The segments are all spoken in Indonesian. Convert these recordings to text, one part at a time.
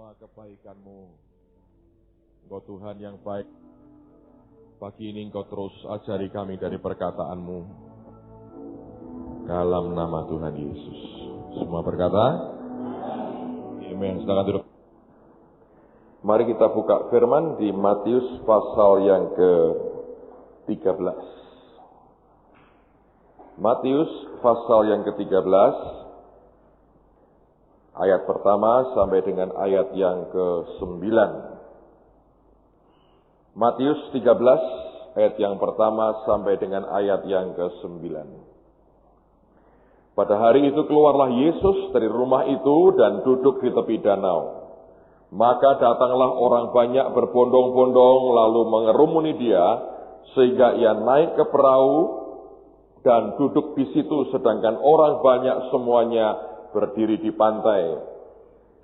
semua kebaikan-Mu. Engkau Tuhan yang baik. Pagi ini Engkau terus ajari kami dari perkataan-Mu. Dalam nama Tuhan Yesus. Semua berkata, amin. Silakan duduk. Mari kita buka firman di Matius pasal yang ke-13. Matius pasal yang ke-13, ayat pertama sampai dengan ayat yang ke-9. Matius 13, ayat yang pertama sampai dengan ayat yang ke-9. Pada hari itu keluarlah Yesus dari rumah itu dan duduk di tepi danau. Maka datanglah orang banyak berbondong-bondong lalu mengerumuni dia, sehingga ia naik ke perahu dan duduk di situ, sedangkan orang banyak semuanya berdiri di pantai.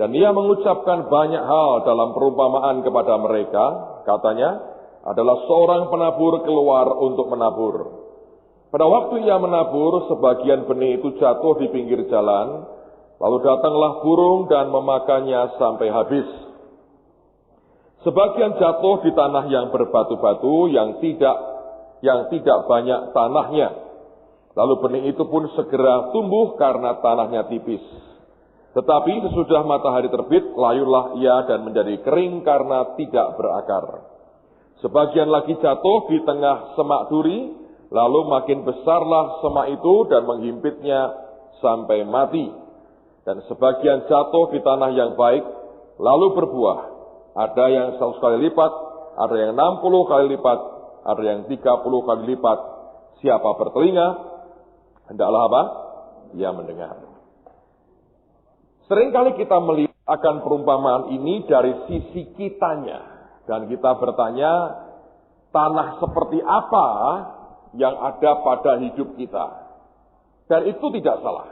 Dan ia mengucapkan banyak hal dalam perumpamaan kepada mereka. Katanya, adalah seorang penabur keluar untuk menabur. Pada waktu ia menabur, sebagian benih itu jatuh di pinggir jalan, lalu datanglah burung dan memakannya sampai habis. Sebagian jatuh di tanah yang berbatu-batu, yang tidak banyak tanahnya. Lalu benih itu pun segera tumbuh karena tanahnya tipis. Tetapi sesudah matahari terbit, layurlah ia dan menjadi kering karena tidak berakar. Sebagian lagi jatuh di tengah semak duri, lalu makin besarlah semak itu dan menghimpitnya sampai mati. Dan sebagian jatuh di tanah yang baik, lalu berbuah. Ada yang 100 kali lipat, ada yang 60 kali lipat, ada yang 30 kali lipat. Siapa bertelinga, hendaklah apa? Ia mendengar. Seringkali kita melihat akan perumpamaan ini dari sisi kitanya. Dan kita bertanya, tanah seperti apa yang ada pada hidup kita? Dan itu tidak salah.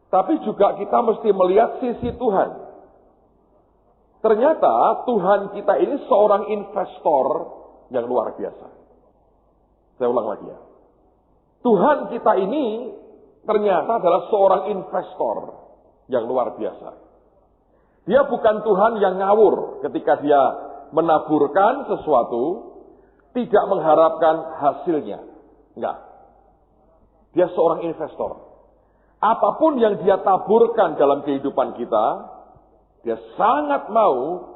Tapi juga kita mesti melihat sisi Tuhan. Ternyata Tuhan kita ini seorang investor yang luar biasa. Saya ulang lagi ya. Tuhan kita ini ternyata adalah seorang investor yang luar biasa. Dia bukan Tuhan yang ngawur ketika dia menaburkan sesuatu, tidak mengharapkan hasilnya. Enggak. Dia seorang investor. Apapun yang dia taburkan dalam kehidupan kita, dia sangat mau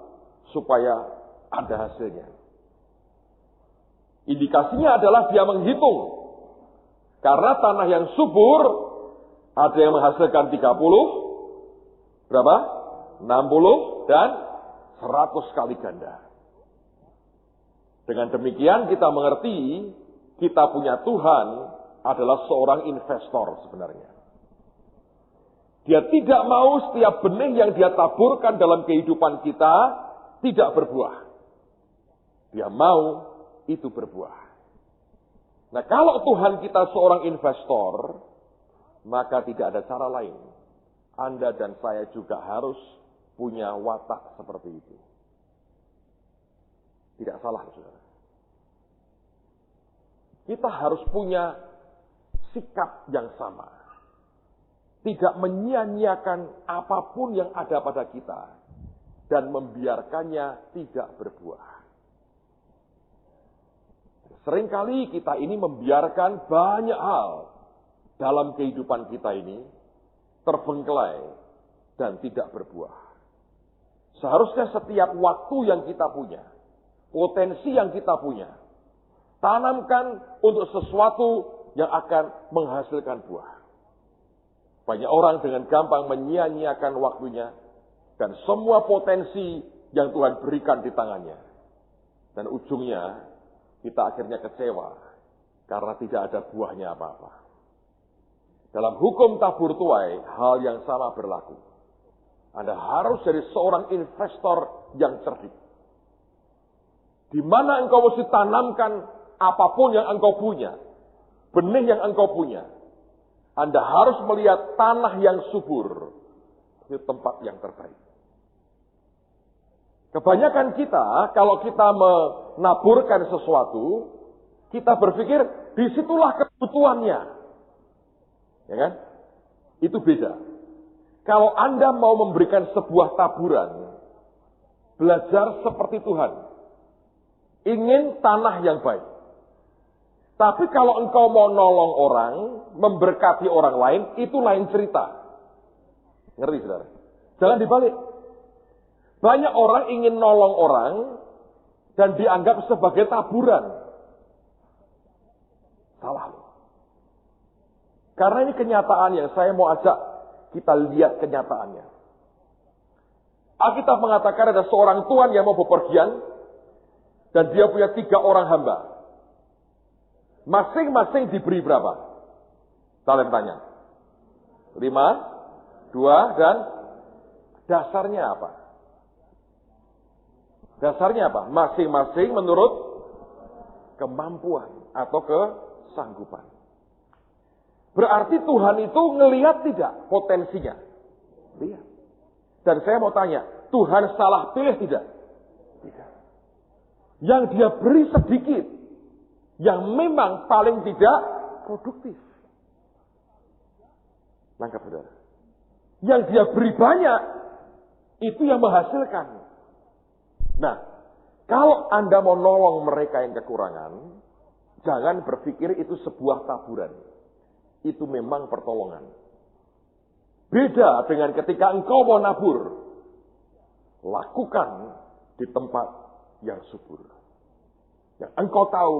supaya ada hasilnya. Indikasinya adalah dia menghitung. Karena tanah yang subur, ada yang menghasilkan 30, berapa? 60 dan 100 kali ganda. Dengan demikian kita mengerti, kita punya Tuhan adalah seorang investor sebenarnya. Dia tidak mau setiap benih yang dia taburkan dalam kehidupan kita tidak berbuah. Dia mau itu berbuah. Nah, kalau Tuhan kita seorang investor, maka tidak ada cara lain. Anda dan saya juga harus punya watak seperti itu. Tidak salah, saudara. Kita harus punya sikap yang sama. Tidak menyia-nyiakan apapun yang ada pada kita dan membiarkannya tidak berbuah. Seringkali kita ini membiarkan banyak hal dalam kehidupan kita ini terbengkelai dan tidak berbuah. Seharusnya setiap waktu yang kita punya, potensi yang kita punya, tanamkan untuk sesuatu yang akan menghasilkan buah. Banyak orang dengan gampang menyia-nyiakan waktunya dan semua potensi yang Tuhan berikan di tangannya. Dan ujungnya kita akhirnya kecewa karena tidak ada buahnya apa-apa. Dalam hukum tabur tuai, hal yang sama berlaku. Anda harus jadi seorang investor yang cerdik. Di mana engkau mesti tanamkan apapun yang engkau punya, benih yang engkau punya. Anda harus melihat tanah yang subur. Itu tempat yang terbaik. Kebanyakan kita, kalau kita menaburkan sesuatu, kita berpikir, disitulah kebutuhannya. Ya kan? Itu beda. Kalau Anda mau memberikan sebuah taburan, belajar seperti Tuhan. Ingin tanah yang baik. Tapi kalau engkau mau nolong orang, memberkati orang lain, itu lain cerita. Ngerti, saudara? Jangan dibalik. Banyak orang ingin nolong orang, dan dianggap sebagai taburan. Salah. Karena ini kenyataan yang saya mau ajak kita lihat kenyataannya. Alkitab mengatakan ada seorang tuan yang mau bepergian, dan dia punya 3 orang hamba. Masing-masing diberi berapa? Talentanya. 5, 2, dan dasarnya apa? Dasarnya apa? Masing-masing menurut kemampuan atau kesanggupan. Berarti Tuhan itu ngelihat tidak potensinya? Lihat. Dan saya mau tanya, Tuhan salah pilih tidak? Tidak. Yang dia beri sedikit, yang memang paling tidak produktif. Nangkap, saudara? Yang dia beri banyak, itu yang menghasilkan. Nah, kalau Anda mau nolong mereka yang kekurangan, jangan berpikir itu sebuah taburan. Itu memang pertolongan. Beda dengan ketika engkau mau nabur. Lakukan di tempat yang subur. Yang engkau tahu,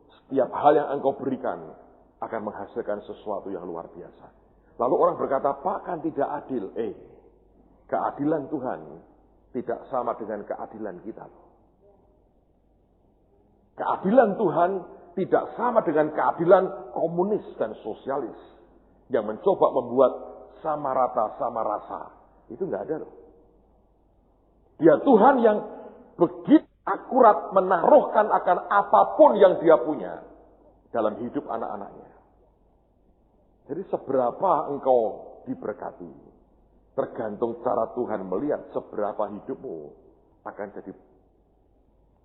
setiap hal yang engkau berikan akan menghasilkan sesuatu yang luar biasa. Lalu orang berkata, Pak, kan tidak adil. Keadilan Tuhan tidak sama dengan keadilan kita. Keadilan Tuhan tidak sama dengan keadilan komunis dan sosialis yang mencoba membuat sama rata, sama rasa. Itu enggak ada loh. Dia Tuhan yang begitu akurat menaruhkan akan apapun yang dia punya dalam hidup anak-anaknya. Jadi seberapa engkau diberkati, tergantung cara Tuhan melihat seberapa hidupmu akan jadi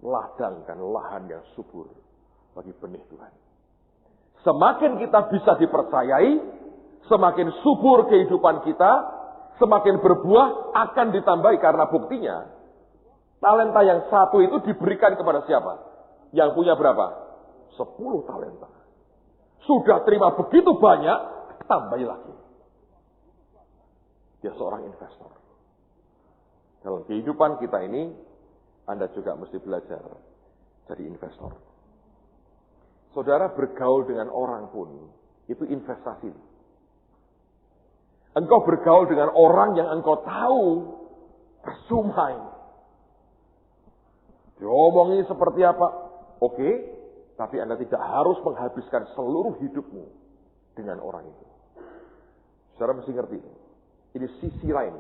ladang dan lahan yang subur bagi benih Tuhan. Semakin kita bisa dipercayai, semakin subur kehidupan kita, semakin berbuah akan ditambahi karena buktinya. Talenta yang 1 itu diberikan kepada siapa? Yang punya berapa? 10 talenta. Sudah terima begitu banyak, tambahi lagi. Dia seorang investor. Dalam kehidupan kita ini, Anda juga mesti belajar jadi investor. Saudara bergaul dengan orang pun, itu investasi. Engkau bergaul dengan orang yang engkau tahu, percuma ini. Diomongi seperti apa? Oke, tapi Anda tidak harus menghabiskan seluruh hidupmu dengan orang itu. Saudara mesti ngerti. Ini sisi lain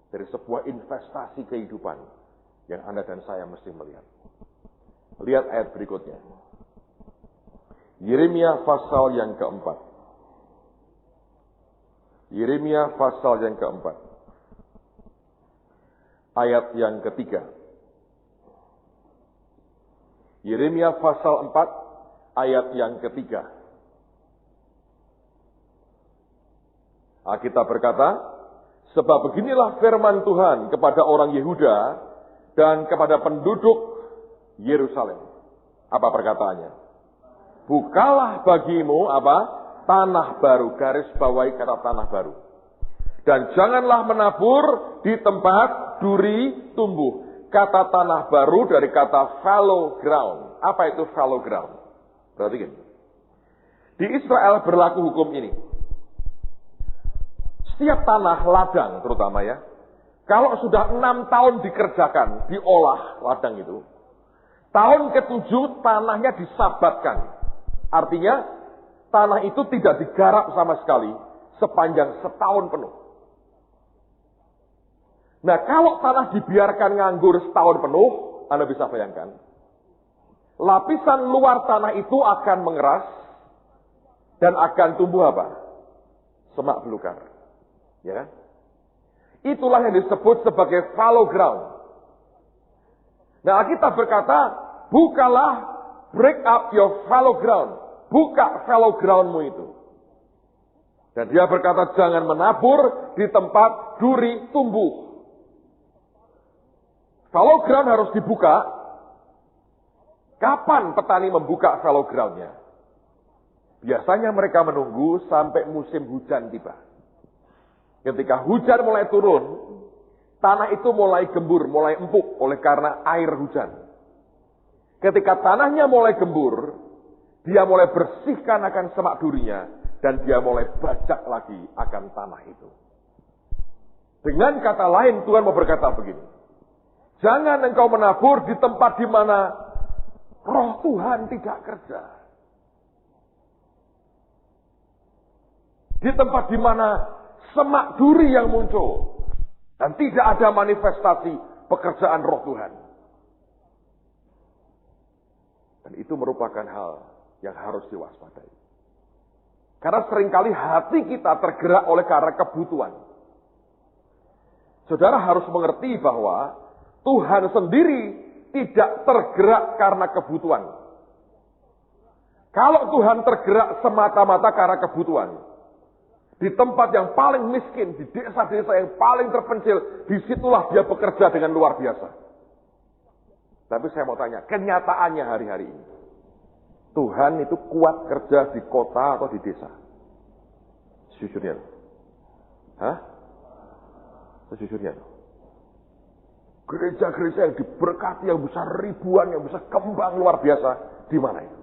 dari sebuah investasi kehidupan yang Anda dan saya mesti melihat. Lihat ayat berikutnya. Yeremia pasal yang keempat. Yeremia pasal yang keempat. Ayat yang ketiga. Yeremia pasal 4 ayat yang ketiga. Alkitab berkata, sebab beginilah firman Tuhan kepada orang Yehuda dan kepada penduduk Yerusalem. Apa perkataannya? Bukalah bagimu apa? Tanah baru, garis bawahi kata tanah baru. Dan janganlah menabur di tempat duri tumbuh. Kata tanah baru dari kata fallow ground. Apa itu fallow ground? Perhatikan. Di Israel berlaku hukum ini. Setiap tanah ladang terutama ya. Kalau sudah 6 tahun dikerjakan, diolah ladang itu. Tahun ke-7 tanahnya disabatkan. Artinya tanah itu tidak digarap sama sekali sepanjang setahun penuh. Nah, kalau tanah dibiarkan nganggur setahun penuh, Anda bisa bayangkan. Lapisan luar tanah itu akan mengeras dan akan tumbuh apa? Semak belukar. Ya kan? Itulah yang disebut sebagai fallow ground. Nah, kita berkata, bukalah, break up your fallow ground. Buka fallow groundmu itu. Dan dia berkata, jangan menabur di tempat duri tumbuh. Fallow ground harus dibuka. Kapan petani membuka fallow ground-nya? Biasanya mereka menunggu sampai musim hujan tiba. Ketika hujan mulai turun, tanah itu mulai gembur, mulai empuk oleh karena air hujan. Ketika tanahnya mulai gembur, dia mulai bersihkan akan semak durinya, dan dia mulai bajak lagi akan tanah itu. Dengan kata lain, Tuhan mau berkata begini, jangan engkau menabur di tempat di mana Roh Tuhan tidak kerja. Di tempat di mana semak duri yang muncul. Dan tidak ada manifestasi pekerjaan Roh Tuhan. Dan itu merupakan hal yang harus diwaspadai. Karena seringkali hati kita tergerak oleh karena kebutuhan. Saudara harus mengerti bahwa Tuhan sendiri tidak tergerak karena kebutuhan. Kalau Tuhan tergerak semata-mata karena kebutuhan, di tempat yang paling miskin, di desa-desa yang paling terpencil, disitulah dia bekerja dengan luar biasa. Tapi saya mau tanya, kenyataannya hari-hari ini, Tuhan itu kuat kerja di kota atau di desa? Sejujurnya. Hah? Sejujurnya. Gereja-gereja yang diberkati, yang besar ribuan, yang bisa kembang luar biasa, di mana itu?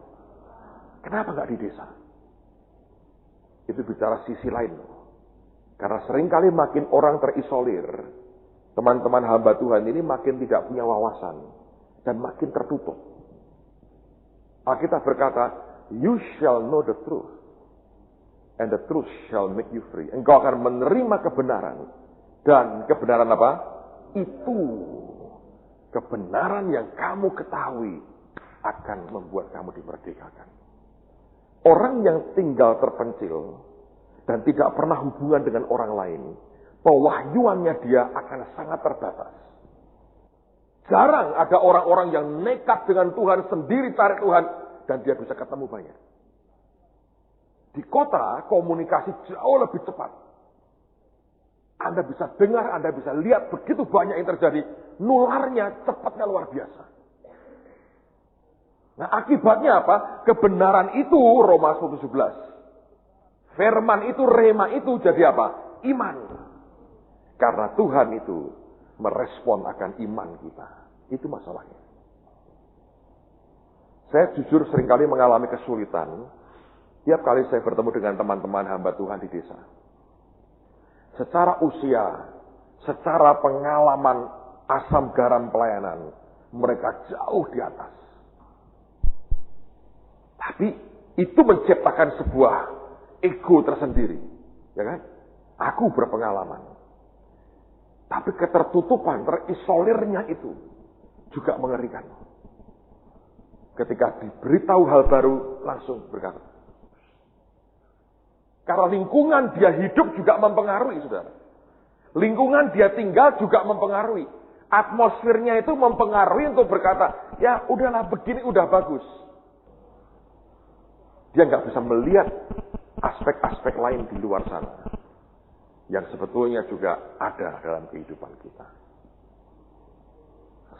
Kenapa nggak di desa? Itu bicara sisi lain. Karena seringkali makin orang terisolir, teman-teman hamba Tuhan ini makin tidak punya wawasan, dan makin tertutup. Alkitab berkata, you shall know the truth, and the truth shall make you free. Engkau akan menerima kebenaran, dan kebenaran apa? Itu kebenaran yang kamu ketahui akan membuat kamu dimerdekakan. Orang yang tinggal terpencil dan tidak pernah hubungan dengan orang lain, pewahyuannya dia akan sangat terbatas. Jarang ada orang-orang yang nekat dengan Tuhan, sendiri cari Tuhan, dan dia bisa ketemu banyak. Di kota, komunikasi jauh lebih cepat. Anda bisa dengar, Anda bisa lihat begitu banyak yang terjadi. Nularnya cepatnya luar biasa. Nah, akibatnya apa? Kebenaran itu, Roma 1:17. Firman itu, rema itu jadi apa? Iman. Karena Tuhan itu merespon akan iman kita. Itu masalahnya. Saya jujur seringkali mengalami kesulitan. Tiap kali saya bertemu dengan teman-teman hamba Tuhan di desa. Secara usia, secara pengalaman asam garam pelayanan, mereka jauh di atas. Tapi itu menciptakan sebuah ego tersendiri, ya kan? Aku berpengalaman. Tapi ketertutupan, terisolirnya itu juga mengerikan. Ketika diberitahu hal baru, langsung berkata. Karena lingkungan dia hidup juga mempengaruhi, saudara. Lingkungan dia tinggal juga mempengaruhi. Atmosfernya itu mempengaruhi untuk berkata, ya udahlah begini udah bagus. Dia nggak bisa melihat aspek-aspek lain di luar sana. Yang sebetulnya juga ada dalam kehidupan kita.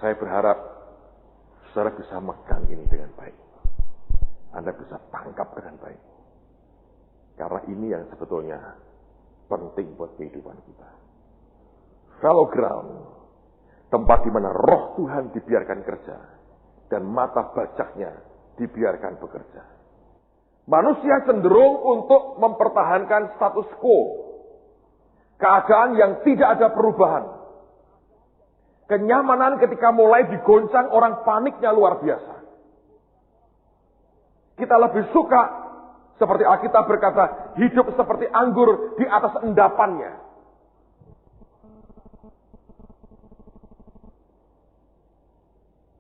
Saya berharap saudara bisa megang ini dengan baik. Anda bisa tangkap dengan baik. Karena ini yang sebetulnya penting buat kehidupan kita. Fallow ground, tempat di mana roh Tuhan dibiarkan kerja dan mata bajaknya dibiarkan bekerja. Manusia cenderung untuk mempertahankan status quo, keadaan yang tidak ada perubahan. Kenyamanan ketika mulai digoncang, orang paniknya luar biasa. Kita lebih suka seperti Alkitab berkata, hidup seperti anggur di atas endapannya.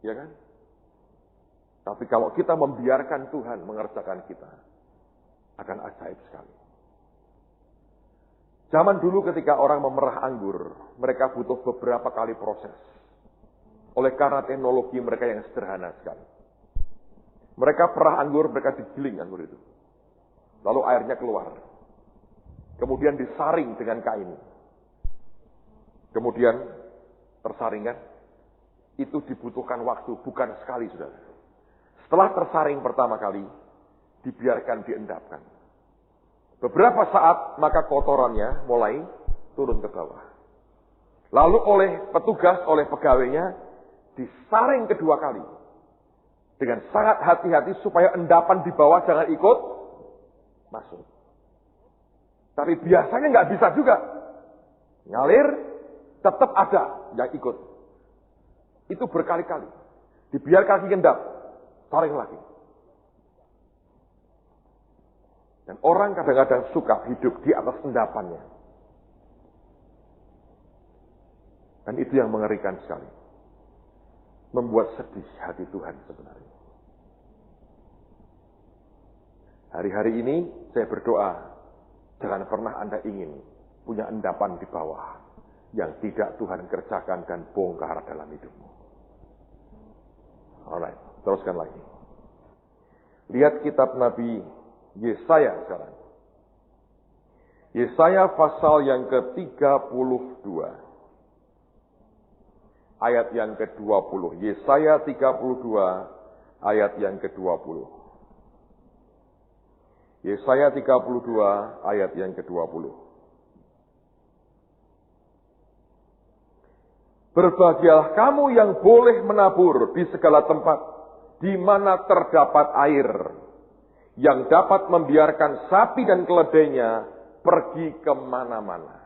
Ya kan? Tapi kalau kita membiarkan Tuhan mengerjakan kita, akan ajaib sekali. Zaman dulu ketika orang memerah anggur, mereka butuh beberapa kali proses. Oleh karena teknologi mereka yang sederhana sekali. Mereka perah anggur, mereka digiling anggur itu. Lalu airnya keluar. kemudian disaring dengan kain. Kemudian tersaring kan? Itu dibutuhkan waktu, bukan sekali, saudara. Setelah tersaring pertama kali, dibiarkan diendapkan. Beberapa saat, maka kotorannya mulai turun ke bawah. Lalu oleh petugas, oleh pegawainya, disaring kedua kali. Dengan sangat hati-hati supaya endapan di bawah jangan ikut masuk. Tapi biasanya nggak bisa juga. Ngalir, tetap ada yang ikut. Itu berkali-kali. Dibiarkan diendap, saring lagi. Dan orang kadang-kadang suka hidup di atas endapannya. Dan itu yang mengerikan sekali. Membuat sedih hati Tuhan sebenarnya. Hari-hari ini saya berdoa, jangan pernah Anda ingin punya endapan di bawah yang tidak Tuhan kerjakan dan bongkar dalam hidupmu. Alright, teruskan lagi. Lihat kitab Nabi Yesaya sekarang. Yesaya pasal yang ke-32. Ayat yang ke-20. Yesaya 32 ayat yang ke-20. Yesaya 32 ayat yang ke-20. Berbahagialah kamu yang boleh menabur di segala tempat, di mana terdapat air, yang dapat membiarkan sapi dan keledainya pergi kemana-mana.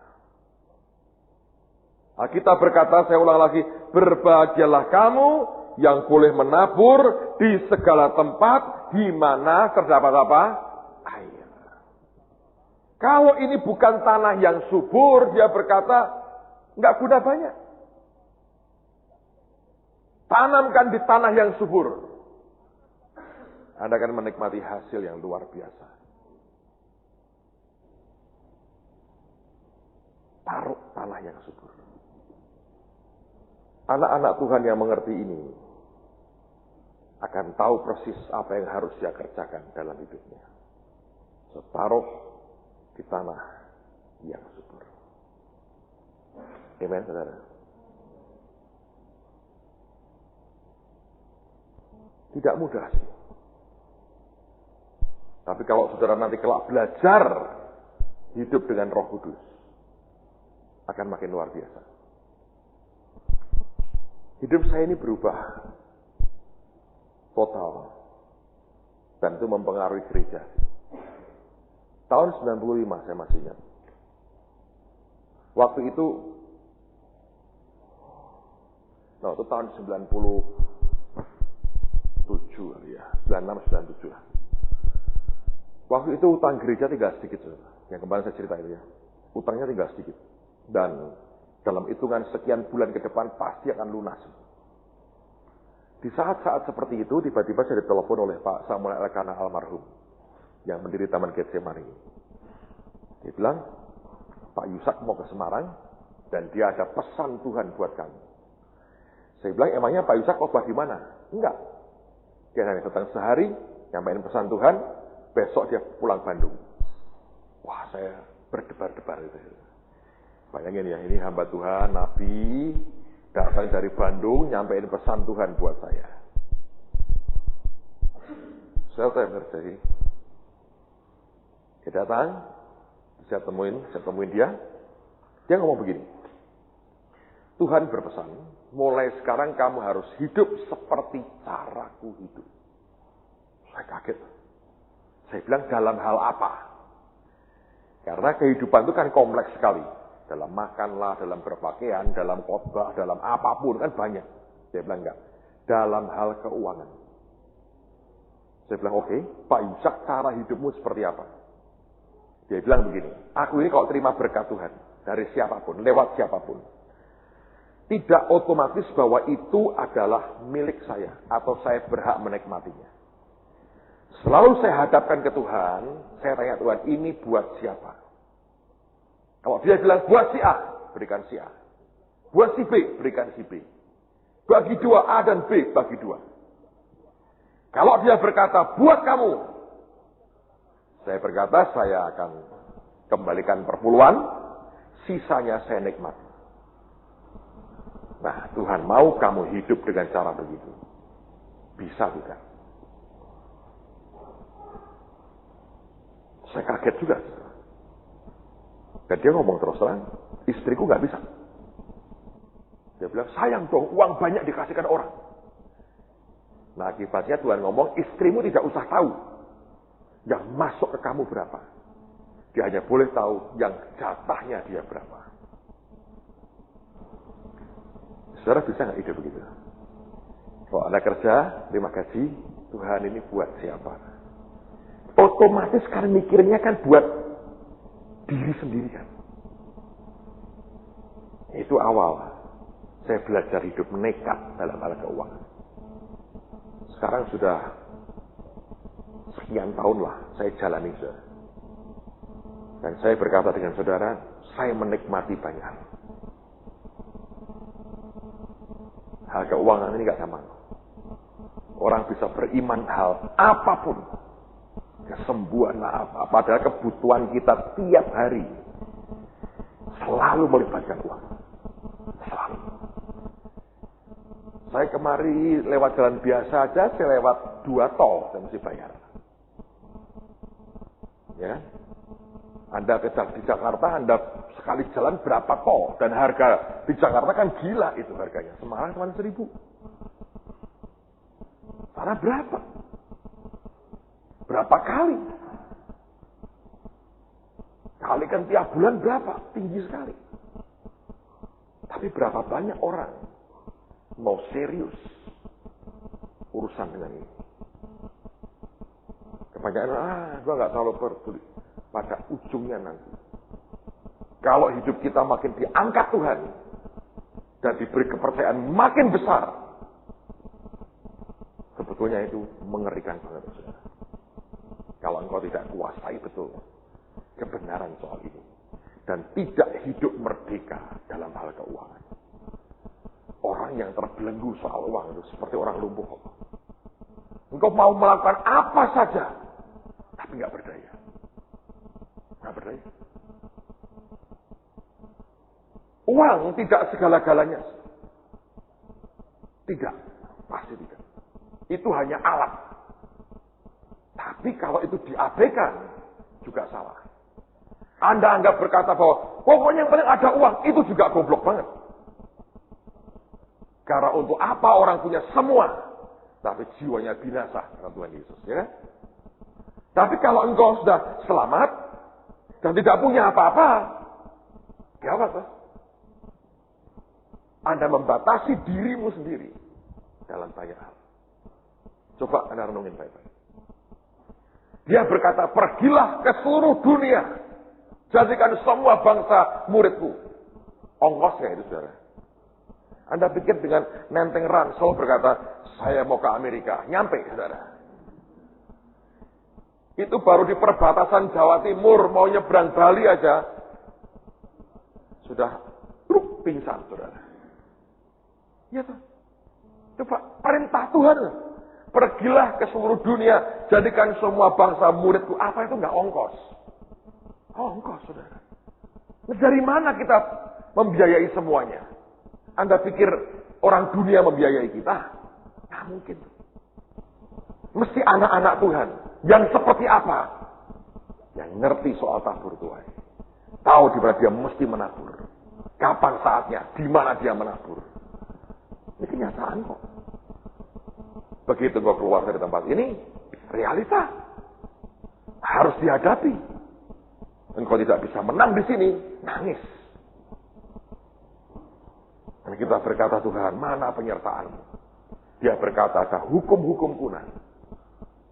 Alkitab berkata, saya ulang lagi, berbahagialah kamu yang boleh menabur di segala tempat, di mana terdapat apa? Air. Kalau ini bukan tanah yang subur, dia berkata, nggak guna banyak. Tanamkan di tanah yang subur. Anda akan menikmati hasil yang luar biasa. Taruh tanah yang subur. Anak-anak Tuhan yang mengerti ini akan tahu persis apa yang harus dia kerjakan dalam hidupnya. Taruh di tanah yang subur. Amen, saudara. Tidak mudah sih. Tapi kalau saudara nanti kelak belajar hidup dengan Roh Kudus, akan makin luar biasa. Hidup saya ini berubah total. Dan itu mempengaruhi gereja. Tahun 95 saya masih ingat. Waktu itu, itu tahun 97 ya, 96-97 lah. Waktu itu utang gereja tinggal sedikit, yang kemarin saya cerita itu ya. Utangnya tinggal sedikit. Dan dalam hitungan sekian bulan ke depan pasti akan lunas. Di saat-saat seperti itu, tiba-tiba saya ditelepon oleh Pak Samuel Elkanah almarhum, yang mendiri Taman Getsemani. Dia bilang, Pak Yusak mau ke Semarang, dan dia ada pesan Tuhan buat kamu. Saya bilang, emangnya Pak Yusak khotbah di mana? Enggak. Dia hanya datang sehari, nyampein pesan Tuhan, besok dia pulang Bandung. Wah, saya berdebar-debar gitu. Bayangin ya, ini hamba Tuhan, Nabi, datang dari Bandung, nyampein pesan Tuhan buat saya. Saya ngerti. Dia datang, saya temuin dia. Dia ngomong begini. Tuhan berpesan, mulai sekarang kamu harus hidup seperti caraku hidup. Saya kaget. Saya bilang, dalam hal apa? Karena kehidupan itu kan kompleks sekali. Dalam makanlah, dalam berpakaian, dalam khotbah, dalam apapun, kan banyak. Saya bilang, enggak. Dalam hal keuangan. Saya bilang, oke, Pak Yusak, cara hidupmu seperti apa? Dia bilang begini, aku ini kalau terima berkat Tuhan, dari siapapun, lewat siapapun, tidak otomatis bahwa itu adalah milik saya, atau saya berhak menikmatinya. Selalu saya hadapkan ke Tuhan, saya tanya Tuhan, ini buat siapa? Kalau dia bilang buat si A, berikan si A. Buat si B, berikan si B. Bagi dua, A dan B, bagi dua. Kalau dia berkata buat kamu, saya berkata saya akan Kembalikan perpuluhan, sisanya saya nikmati. Nah, Tuhan mau kamu hidup dengan cara begitu. Bisa tidak? Saya kaget juga. Dan dia ngomong terus terang, istriku nggak bisa. Dia bilang, sayang dong, uang banyak dikasihkan orang. Nah, akibatnya Tuhan ngomong, istrimu tidak usah tahu yang masuk ke kamu berapa. Dia hanya boleh tahu yang jatahnya dia berapa. Saudara bisa nggak ide begitu? Kalau Anda kerja, terima gaji, Tuhan ini buat siapa? Otomatis kan mikirnya kan buat diri sendiri kan. Itu awal saya belajar hidup nekat dalam hal keuangan. Sekarang sudah sekian tahun lah saya jalani itu. Dan saya berkata dengan saudara, saya menikmati banyak hal. Hal keuangan ini gak gampang. Orang bisa beriman hal apapun. Kesembuhan apa. Padahal kebutuhan kita tiap hari selalu melibatkan uang. Selalu. Saya kemari lewat jalan biasa aja, saya lewat 2 tol, saya mesti bayar. Ya, Anda di Jakarta, Anda sekali jalan berapa tol, dan harga di Jakarta kan gila itu harganya. Semarang cuma 1.000. Sana berapa? Berapa kali? Kalikan tiap bulan berapa? Tinggi sekali. Tapi berapa banyak orang mau serius urusan dengan ini? Kebanyakan, gue gak terlalu peduli. Pada ujungnya nanti, kalau hidup kita makin diangkat Tuhan dan diberi kepercayaan makin besar, sebetulnya itu mengerikan banget, saudara. Kalau engkau tidak kuasai betul kebenaran soal ini dan tidak hidup merdeka dalam hal keuangan. Orang yang terbelenggu soal uang itu seperti orang lumpuh. Engkau mau melakukan apa saja, tapi nggak berdaya. Nggak berdaya. Uang tidak segala-galanya. Tidak, pasti tidak. Itu hanya alat. Tapi kalau itu diabaikan, juga salah. Anda anggap berkata bahwa pokoknya yang penting ada uang, itu juga goblok banget. Karena untuk apa orang punya semua, tapi jiwanya binasa, kata Tuhan Yesus. Ya? Tapi kalau engkau sudah selamat, dan tidak punya apa-apa, gawat tuh. Anda membatasi dirimu sendiri dalam banyak hal. Coba Anda renungin baik-baik. Dia berkata, pergilah ke seluruh dunia. Jadikan semua bangsa muridku. Ongkos nggak itu, saudara? Anda pikir dengan nenteng ransel berkata, saya mau ke Amerika. Nyampe, saudara. Itu baru di perbatasan Jawa Timur, mau nyebrang Bali aja. Sudah pingsan, saudara. Ya, tuh. Coba, perintah Tuhan. Pergilah ke seluruh dunia, jadikan semua bangsa muridku. Apa itu nggak ongkos? Ongkos, saudara. Dari mana kita membiayai semuanya? Anda pikir orang dunia membiayai kita? Nggak mungkin. Mesti anak-anak Tuhan. Yang seperti apa? Yang ngerti soal tabur Tuhan. Tahu di mana dia mesti menabur. Kapan saatnya? Di mana dia menabur? Ini kenyataan kok. Begitu kau keluar dari tempat ini, realita harus dihadapi. Engkau tidak bisa menang di sini, nangis. Dan kita berkata, Tuhan, mana penyertaanmu? Dia berkata, ada hukum-hukumku nanti.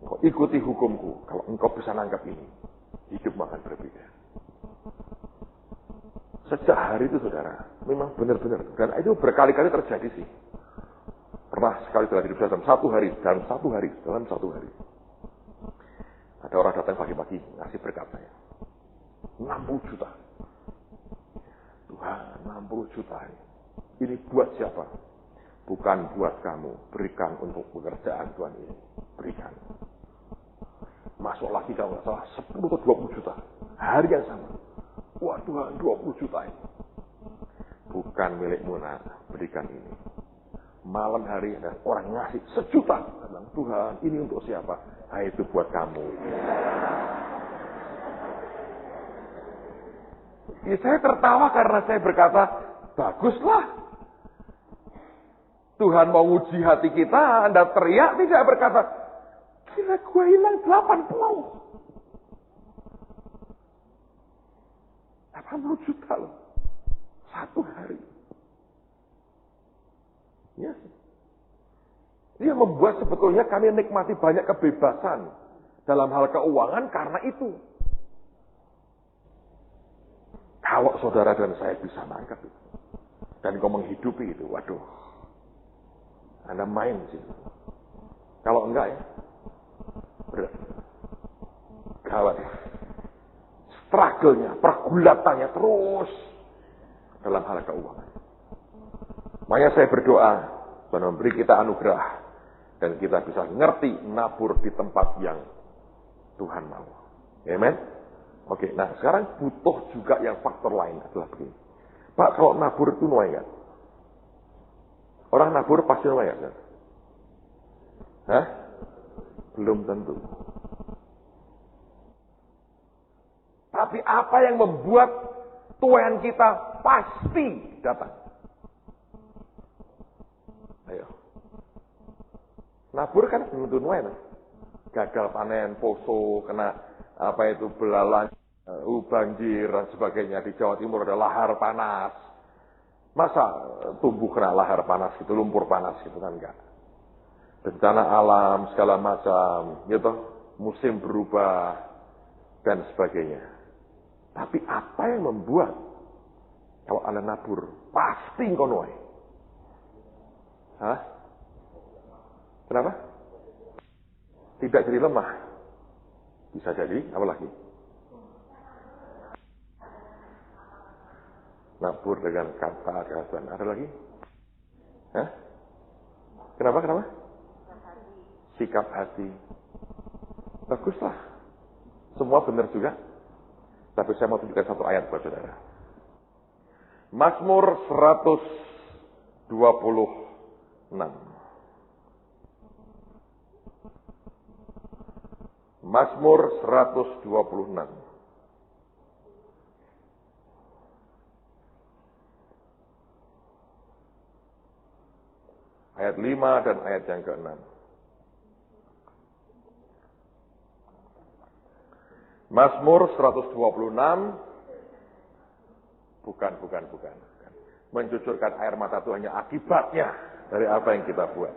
Engkau ikuti hukumku. Kalau engkau bisa nangkap ini, hidupmu akan berbeda. Sejak hari itu, saudara, memang benar-benar. Dan itu berkali-kali terjadi sih. Pernah sekali dalam hidup saya dalam satu hari. Ada orang datang pagi-pagi ngasih berkat saya. 60 juta. Tuhan, 60 juta ini. Ini buat siapa? Bukan buat kamu. Berikan untuk pekerjaan Tuhan ini. Berikan. Masuk lagi kalau nggak salah 10 atau 20 juta. Hari yang sama. Wah Tuhan, 20 juta ini. Bukan milikmu, nak, berikan ini. Malam hari ada orang ngasih 1 juta. Bilang, Tuhan, ini untuk siapa? Ah, itu buat kamu. Ya, saya tertawa karena saya berkata, baguslah. Tuhan mau uji hati kita, Anda teriak tidak berkata, kira gue hilang 80 juta loh. 1 hari. Ya. Dia membuat sebetulnya kami nikmati banyak kebebasan dalam hal keuangan karena itu. Kalau saudara dan saya bisa nangkap itu. Dan kau menghidupi itu, waduh. Anda main sih. Kalau enggak ya, berat. Gawat. Struggle-nya, pergulatannya terus dalam hal keuangan. Makanya saya berdoa, Tuhan memberi kita anugerah dan kita bisa ngerti nabur di tempat yang Tuhan mau. Amen. Oke, nah sekarang butuh juga yang faktor lain adalah begini. Pak, kalau nabur itu nuai enggak? Orang nabur pasti nuai enggak? Hah? Belum tentu. Tapi apa yang membuat tuaian kita pasti datang? Ayo. Nabur kan belum tentu nuai, kan? Gagal panen, poso, kena apa itu belalang, banjir dan sebagainya. Di Jawa Timur ada lahar panas. Masa tumbuh kena lahar panas itu, lumpur panas itu kan enggak. Bencana alam segala macam, gitu, musim berubah dan sebagainya. Tapi apa yang membuat kalau Anda nabur pasti engkau nuai? Hah? Kenapa? Tidak jadi lemah. Bisa jadi, apa lagi? Nabur dengan kata-kata. Ada lagi? Hah? Kenapa? Sikap hati. Baguslah. Semua benar juga. Tapi saya mau tunjukkan satu ayat buat saudara. Mazmur 126. Mazmur 126. Ayat 5 dan ayat yang ke-6. Mazmur 126 bukan. Mencucurkan air mata itu hanya akibatnya dari apa yang kita buat.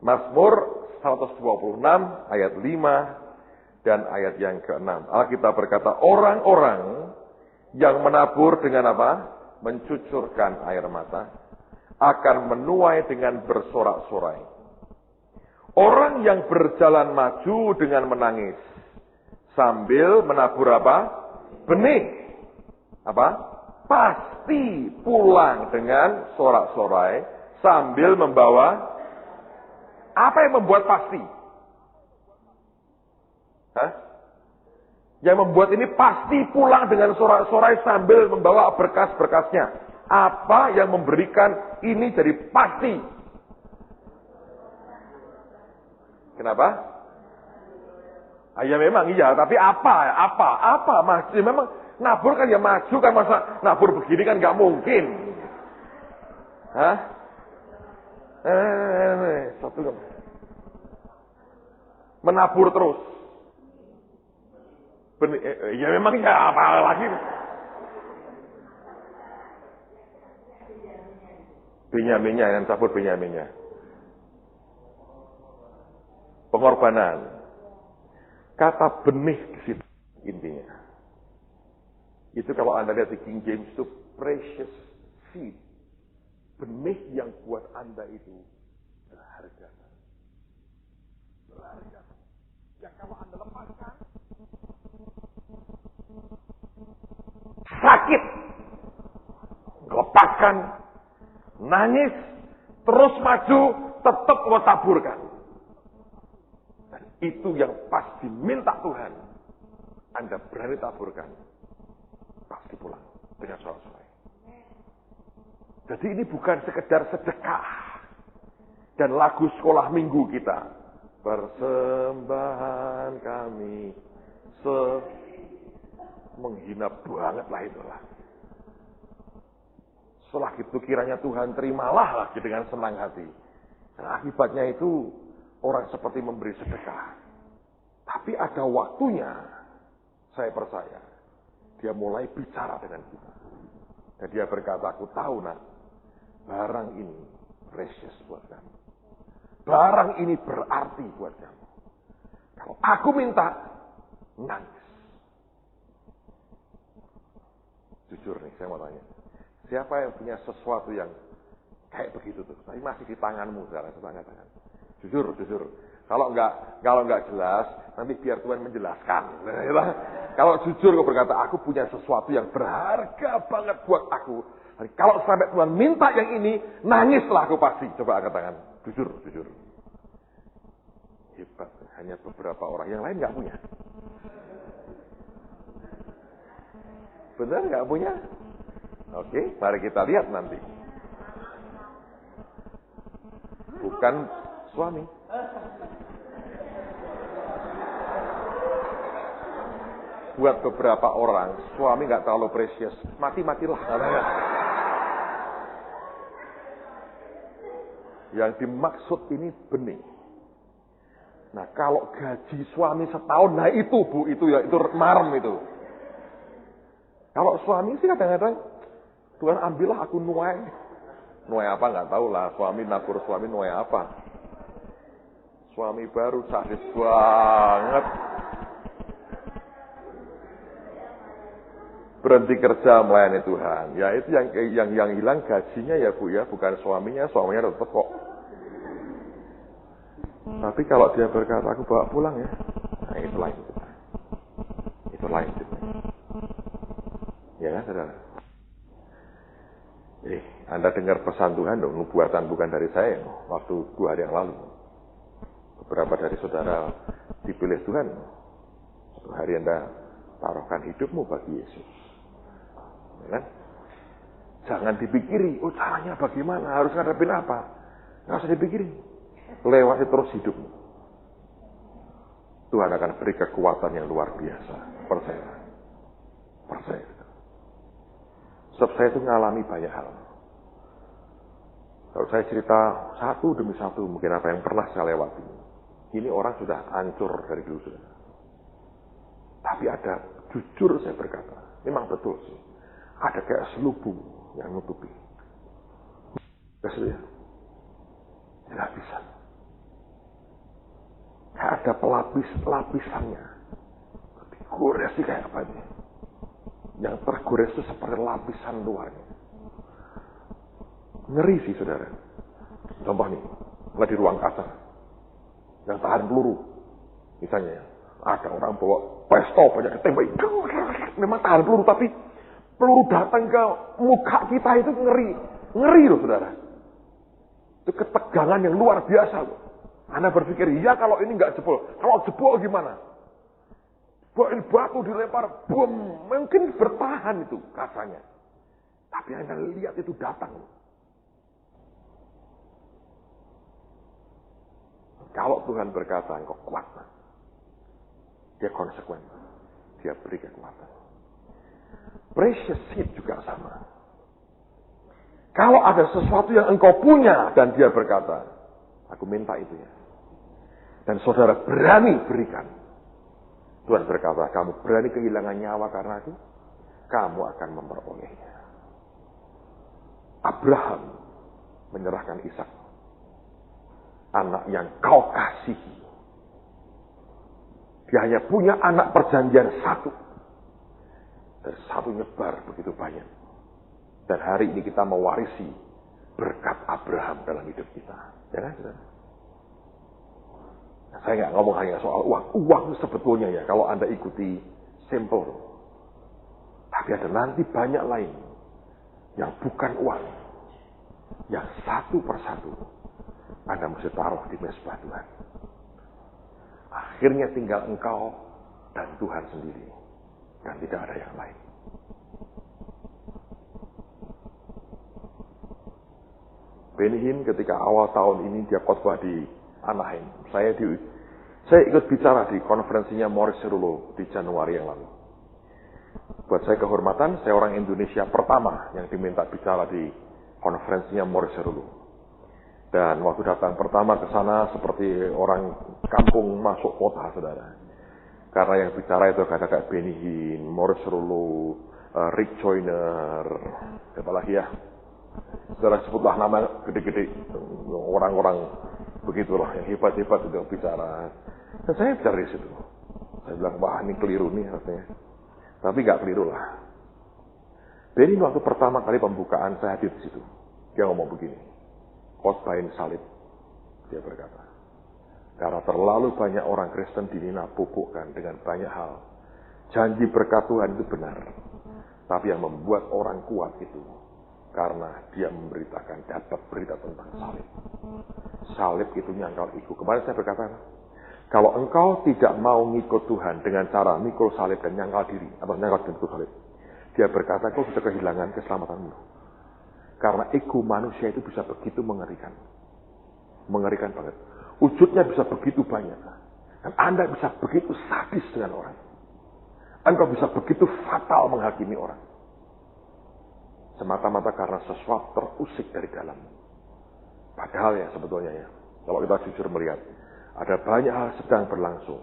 Mazmur 126 ayat 5 dan ayat yang ke-6. Alkitab berkata, orang-orang yang menabur dengan apa? Mencucurkan air mata akan menuai dengan bersorak-sorai. Orang yang berjalan maju dengan menangis sambil menabur apa? Benih. Apa? Pasti pulang dengan sorak-sorai sambil membawa. Apa yang membuat pasti? Hah? Yang membuat ini pasti pulang dengan sorak-sorai sambil membawa berkas-berkasnya. Apa yang memberikan ini jadi pasti? Kenapa? Ya memang iya, tapi apa? Masih memang nabur kan ya maju kan, masa nabur begini kan nggak mungkin. Hah? Satu kan. Menabur terus. Ya memang ya apa lagi? Benyaminnya yang cabut Benyaminnya. Pengorbanan. Kata benih di situ intinya. Itu kalau Anda lihat di King James itu precious seed. Benih yang buat Anda itu berharga. Yang kalau Anda lepaskan sakit. Lepaskan, nangis, terus maju, tetap lo taburkan. Itu yang pas diminta Tuhan. Anda berani taburkan. pasti pulang dengan sorak-sorai. Jadi ini bukan sekedar sedekah dan lagu sekolah minggu kita. Persembahan kami menghina banget lah itulah. Setelah itu kiranya Tuhan terimalah lagi dengan senang hati. Nah, akibatnya itu orang seperti memberi sedekah. Tapi ada waktunya, saya percaya, dia mulai bicara dengan kita. Dan dia berkata, aku tahu nak, barang ini precious buat kamu. Barang ini berarti buat kamu. Kalau aku minta, nangis. Jujur nih, saya mau tanya. Siapa yang punya sesuatu yang kayak begitu tuh? Tapi masih di tanganmu, saudara, tangan. Jujur. Kalau enggak jelas, nanti biar Tuhan menjelaskan. Kalau jujur kau berkata, aku punya sesuatu yang berharga banget buat aku. Kalau sampai Tuhan minta yang ini, nangislah aku pasti. Coba angkat tangan. Jujur. Hebat. Hanya beberapa orang. Yang lain enggak punya. Benar enggak punya? Oke, mari kita lihat nanti. Bukan suami. Buat beberapa orang, suami nggak terlalu precious. Mati-matilah. Yang dimaksud ini benih. Nah, kalau gaji suami setahun, nah itu Bu, itu marem itu. Kalau suami sih kadang-kadang Tuhan ambillah aku nuai. Nuai apa nggak tahu lah. Suami nakur suami nuai apa. Suami baru sadis banget. Berhenti kerja melayani Tuhan. Ya itu yang hilang gajinya ya Bu ya, bukan suaminya tetap kok. Tapi kalau dia berkata aku bawa pulang ya, nah itu lain. Itu lain. Ya kan saudara? Anda dengar pesan Tuhan dong, nubuatan bukan dari saya. Waktu 2 hari yang lalu, beberapa dari saudara dipilih Tuhan. Suatu hari Anda taruhkan hidupmu bagi Yesus. Ya kan? Jangan dipikiri, caranya bagaimana, harus ngadepin apa. Nggak usah dipikiri. Lewati terus hidupmu. Tuhan akan beri kekuatan yang luar biasa. Percaya. Sebab saya itu mengalami banyak hal. Kalau saya cerita satu demi satu, mungkin apa yang pernah saya lewati. Ini orang sudah hancur dari dulu sudah. Tapi ada, jujur saya berkata, memang betul sih. Ada kayak selubung yang nutupi. Biasanya, tidak bisa. Kayak ada pelapis-lapisannya. Gores sih kayak apa ini? Yang tergores itu seperti lapisan luarnya. Ngeri sih saudara. Contoh nih, nggak di ruang kasar. Yang tahan peluru. Misalnya, ada orang bawa pistol banyak ketembak. Memang tahan peluru, tapi peluru datang ke muka kita itu ngeri. Ngeri loh saudara. Itu ketegangan yang luar biasa loh. Anda berpikir, ya kalau ini nggak jebol. Kalau jebol gimana? Bawain batu dilempar, bom. Mungkin bertahan itu kasarnya. Tapi Anda lihat itu datang. Kalau Tuhan berkata, engkau kuat. Dia konsekuen. Dia beri kekuatan. Precious seed juga sama. Kalau ada sesuatu yang engkau punya, dan dia berkata, aku minta itu ya. Dan saudara berani berikan. Tuhan berkata, kamu berani kehilangan nyawa karena itu, kamu akan memperolehnya. Abraham menyerahkan Ishak, anak yang kau kasihi. Dia hanya punya anak perjanjian satu. Dan satu nyebar begitu banyak. Dan hari ini kita mewarisi berkat Abraham dalam hidup kita. Ya kan? Saya nggak ngomong hanya soal uang. Uang sebetulnya ya, kalau Anda ikuti simple. Tapi ada nanti banyak lain yang bukan uang. Yang satu persatu Anda mesti taruh di mezbah Tuhan. Akhirnya tinggal engkau dan Tuhan sendiri. Dan tidak ada yang lain. Benny Hinn ketika awal tahun ini dia khotbah di Anaheim. Saya ikut bicara di konferensinya Morris Cerullo di Januari yang lalu. Buat saya kehormatan, saya orang Indonesia pertama yang diminta bicara di konferensinya Morris Cerullo. Dan waktu datang pertama ke sana seperti orang kampung masuk kota, saudara. Karena yang bicara itu ada kayak Benny Hinn, Morris Cerullo, Rick Joyner, apa lagi ya? Saudara sebutlah nama gede-gede, orang-orang begitulah yang hebat-hebat itu bicara. Dan saya bicara di situ. Saya bilang, wah ini keliru nih rasanya. Tapi nggak keliru lah. Jadi waktu pertama kali pembukaan saya hadir di situ, dia ngomong begini, khotbahin salib. Dia berkata, karena terlalu banyak orang Kristen dinapupukkan dengan banyak hal. Janji berkat Tuhan itu benar, tapi yang membuat orang kuat itu karena dia memberitakan, dapat berita tentang salib. Salib itu nyangkal ego. Kemarin saya berkata, kalau engkau tidak mau ngikut Tuhan dengan cara mikul salib dan nyangkal diri, atau nyangkal dan mikul salib, dia berkata, kau sudah kehilangan keselamatanmu. Karena ego manusia itu bisa begitu mengerikan. Mengerikan banget. Wujudnya bisa begitu banyak. Dan Anda bisa begitu sadis dengan orang. Engkau bisa begitu fatal menghakimi orang. Semata-mata karena sesuatu terusik dari dalam. Padahal ya sebetulnya ya, kalau kita jujur melihat, ada banyak hal sedang berlangsung.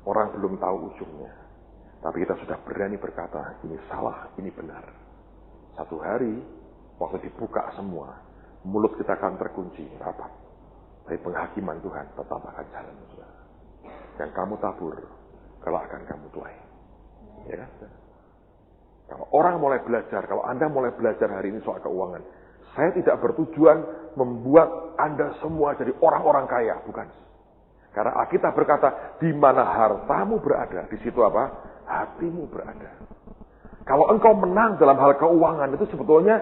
Orang belum tahu ujungnya. Tapi kita sudah berani berkata, ini salah, ini benar. Satu hari, waktu dibuka semua, mulut kita akan terkunci, rapat. Tapi penghakiman Tuhan tetap akan jalan. Yang kamu tabur, kelak akan kamu tuai. Ya kan? Kalau orang mulai belajar, kalau Anda mulai belajar hari ini soal keuangan, saya tidak bertujuan membuat Anda semua jadi orang-orang kaya, bukan. Karena Alkitab berkata, di mana hartamu berada, di situ apa? Hatimu berada. Kalau engkau menang dalam hal keuangan, itu sebetulnya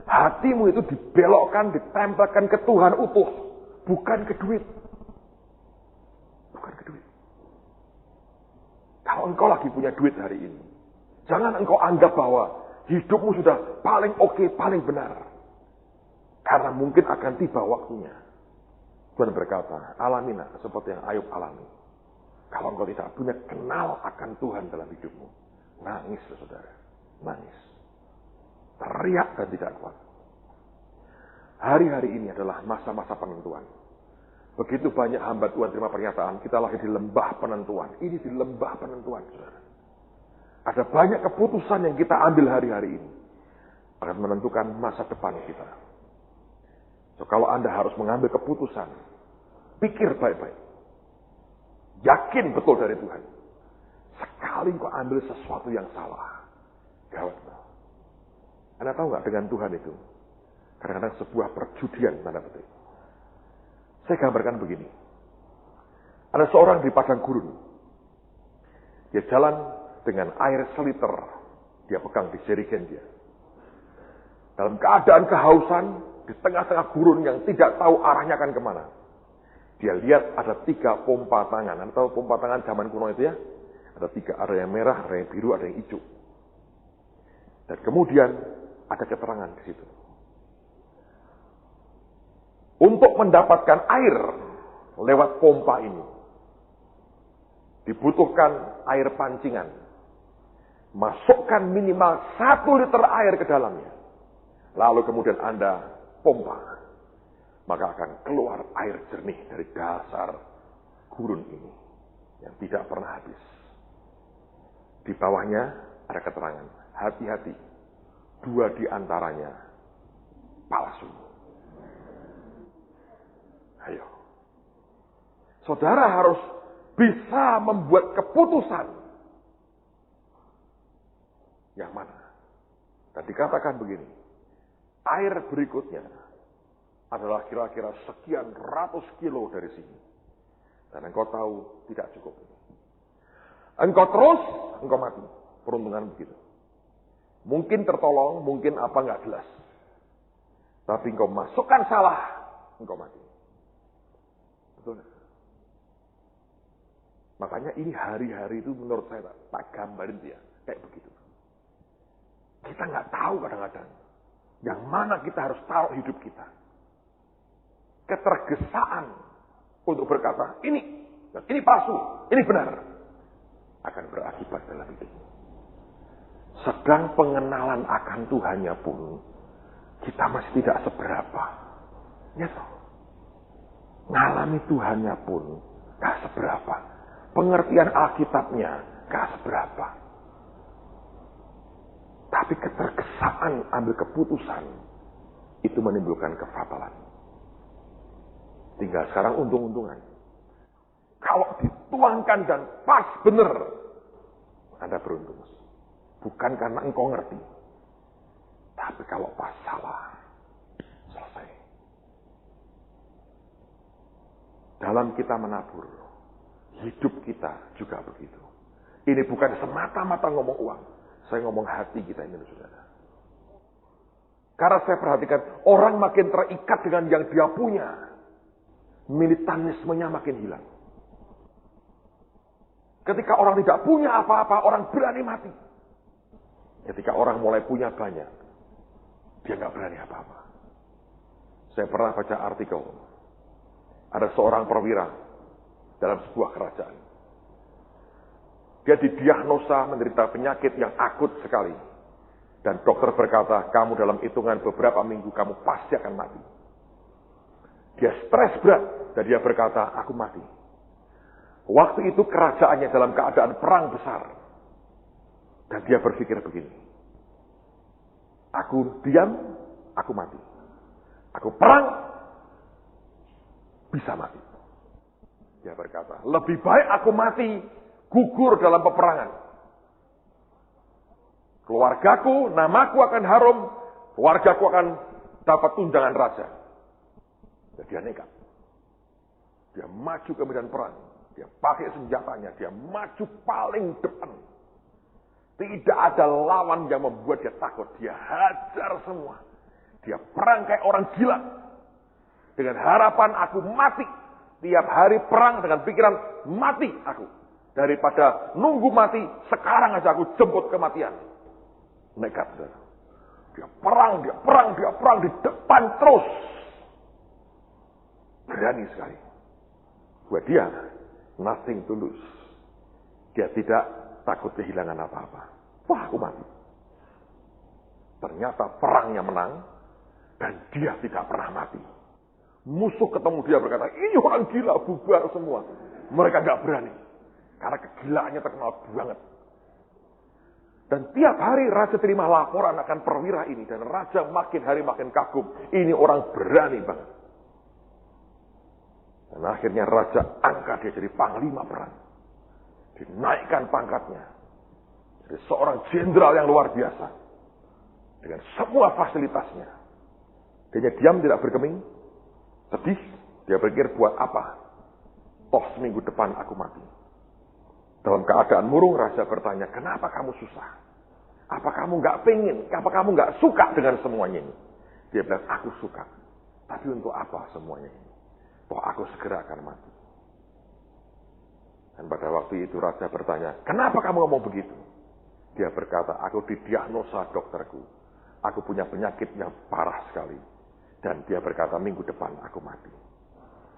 hatimu itu dibelokkan, ditempelkan ke Tuhan utuh, bukan ke duit. Bukan ke duit. Kalau engkau lagi punya duit hari ini, jangan engkau anggap bahwa hidupmu sudah paling oke, paling benar. Karena mungkin akan tiba waktunya. Tuhan berkata, alamilah seperti yang Ayub alami. Kalau engkau tidak punya kenal akan Tuhan dalam hidupmu, nangis saudara, nangis. Teriak dan tidak kuat. Hari-hari ini adalah masa-masa penentuan. Begitu banyak hamba Tuhan terima pernyataan, kita lagi di lembah penentuan. Ini di lembah penentuan, saudara. Ada banyak keputusan yang kita ambil hari-hari ini akan menentukan masa depan kita. So, kalau Anda harus mengambil keputusan, pikir baik-baik. Yakin betul dari Tuhan. Sekali kau ambil sesuatu yang salah, gawat. Anda tahu nggak dengan Tuhan itu? Kadang-kadang sebuah perjudian, tanda petik. Saya gambarkan begini. Ada seorang di padang gurun. Dia jalan dengan air seliter. Dia pegang di jerigen dia. Dalam keadaan kehausan, di tengah-tengah gurun yang tidak tahu arahnya akan kemana. Dia lihat ada 3 pompa tangan. Anda tahu pompa tangan zaman kuno itu ya? Ada 3, ada yang merah, ada yang biru, ada yang hijau. Dan kemudian ada keterangan di situ. Untuk mendapatkan air lewat pompa ini, dibutuhkan air pancingan. Masukkan minimal 1 liter air ke dalamnya. Lalu kemudian Anda pompa. Maka akan keluar air jernih dari dasar gurun ini. Yang tidak pernah habis. Di bawahnya ada keterangan. Hati-hati. 2 di antaranya palsu. Ayo. Saudara harus bisa membuat keputusan. Yang mana? Dan dikatakan begini. Air berikutnya adalah kira-kira sekian ratus kilo dari sini. Dan engkau tahu tidak cukup. Engkau terus, engkau mati. Peruntungan begitu. Mungkin tertolong, mungkin apa nggak jelas. Tapi engkau masukkan salah, engkau mati. Betul. Makanya ini hari-hari itu menurut saya tak gambarin dia kayak begitu. Kita nggak tahu kadang-kadang yang mana kita harus taruh hidup kita. ketergesaan untuk berkata, ini palsu, ini benar, akan berakibat dalam hidup. Sedang pengenalan akan Tuhannya pun, kita masih tidak seberapa. Ya toh. Ngalami Tuhannya pun, gak seberapa. Pengertian Alkitabnya, gak seberapa. Tapi ketergesaan ambil keputusan, itu menimbulkan kefatalan. Tinggal sekarang untung-untungan. Kalau dituangkan dan pas benar, Anda beruntung. Bukan karena engkau ngerti. Tapi kalau pas salah, selesai. Dalam kita menabur, hidup kita juga begitu. Ini bukan semata-mata ngomong uang. Saya ngomong hati kita ini, saudara. Karena saya perhatikan, orang makin terikat dengan yang dia punya. Militanismenya makin hilang. Ketika orang tidak punya apa-apa, orang berani mati. Ketika orang mulai punya banyak, dia nggak berani apa-apa. Saya pernah baca artikel. Ada seorang perwira dalam sebuah kerajaan. Dia didiagnosa menderita penyakit yang akut sekali. Dan dokter berkata, kamu dalam hitungan beberapa minggu, kamu pasti akan mati. Dia stres berat, dan dia berkata, aku mati. Waktu itu kerajaannya dalam keadaan perang besar. Dan dia berpikir begini. Aku diam, aku mati. Aku perang, bisa mati. Dia berkata, lebih baik aku mati, gugur dalam peperangan. Keluargaku, namaku akan harum, keluargaku akan dapat tunjangan raja. Dan dia nekat. Dia maju ke medan perang. Dia pakai senjatanya, dia maju paling depan. Tidak ada lawan yang membuat dia takut. Dia hajar semua. Dia perang kayak orang gila. Dengan harapan aku mati. Tiap hari perang dengan pikiran mati aku. Daripada nunggu mati, sekarang aja aku jemput kematian. Nekat, saudara. Dia perang di depan terus. Berani sekali. Buat dia, nothing to lose. Dia tidak takut kehilangan apa-apa. Wah, aku mati. Ternyata perangnya menang, dan dia tidak pernah mati. Musuh ketemu dia berkata, ini orang gila, bubar semua. Mereka gak berani. Karena kegilaannya terkenal banget. Dan tiap hari raja terima laporan akan perwira ini. Dan raja makin hari makin kagum. Ini orang berani banget. Dan akhirnya raja angkat dia jadi panglima perang. Dinaikkan pangkatnya. Jadi seorang jenderal yang luar biasa. Dengan semua fasilitasnya. Dia diam tidak bergeming. Sedih. Dia berpikir buat apa? Toh seminggu depan aku mati. Dalam keadaan murung raja bertanya, kenapa kamu susah? Apa kamu gak pengen? Apa kamu gak suka dengan semuanya ini? Dia bilang, aku suka. Tapi untuk apa semuanya ini? Toh aku segera akan mati. Dan pada waktu itu raja bertanya, kenapa kamu ngomong begitu? Dia berkata, aku didiagnosa dokterku. Aku punya penyakit yang parah sekali. Dan dia berkata, minggu depan aku mati.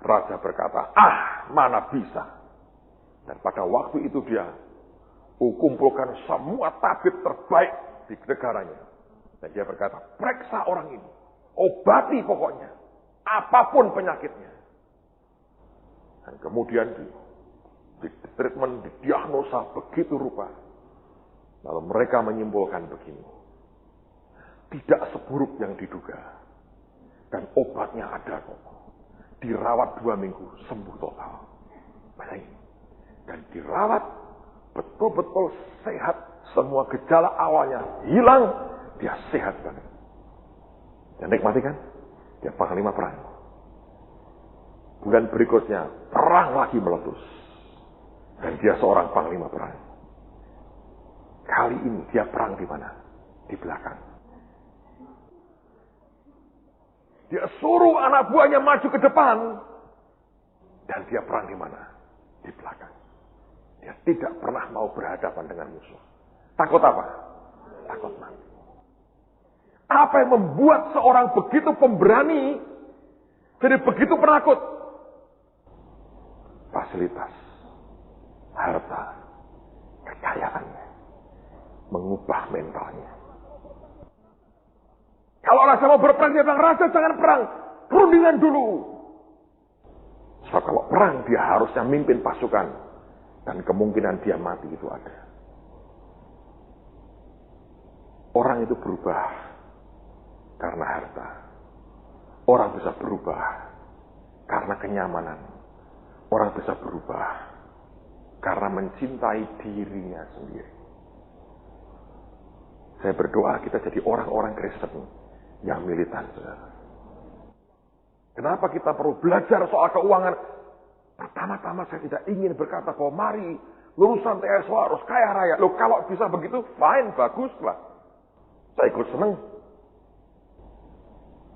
Raja berkata, mana bisa. Dan pada waktu itu dia kumpulkan semua tabib terbaik di negaranya. Dan dia berkata, periksa orang ini. Obati pokoknya. Apapun penyakitnya. Dan kemudian di treatment, didiagnosa begitu rupa. Lalu mereka menyimpulkan begini. Tidak seburuk yang diduga. Dan obatnya ada kok. Dirawat 2 minggu, sembuh total. Bayangin. Dan dirawat, betul-betul sehat. Semua gejala awalnya hilang, dia sehat banget. Dan nikmati kan? Dia panglima perang. Bulan berikutnya, perang lagi meletus. Dan dia seorang panglima perang. Kali ini dia perang di mana? Di belakang. Dia suruh anak buahnya maju ke depan. Dan dia perang di mana? Di belakang. Dia tidak pernah mau berhadapan dengan musuh. Takut apa? Takut mati. Apa yang membuat seorang begitu pemberani Jadi begitu penakut. Fasilitas, harta, kekayaannya mengubah mentalnya. Kalau raja mau berperang, dia bilang, raja jangan perang, perundingan dulu. So, kalau perang, dia harusnya mimpin pasukan. Dan kemungkinan dia mati itu ada. Orang itu berubah karena harta. Orang bisa berubah karena kenyamanan. Orang bisa berubah karena mencintai dirinya sendiri. Saya berdoa kita jadi orang-orang Kristen yang militan, saudara. Kenapa kita perlu belajar soal keuangan? Pertama-tama saya tidak ingin berkata bahwa mari lulusan TSO harus kaya raya. Loh, kalau bisa begitu, fine, bagus lah. Saya ikut senang.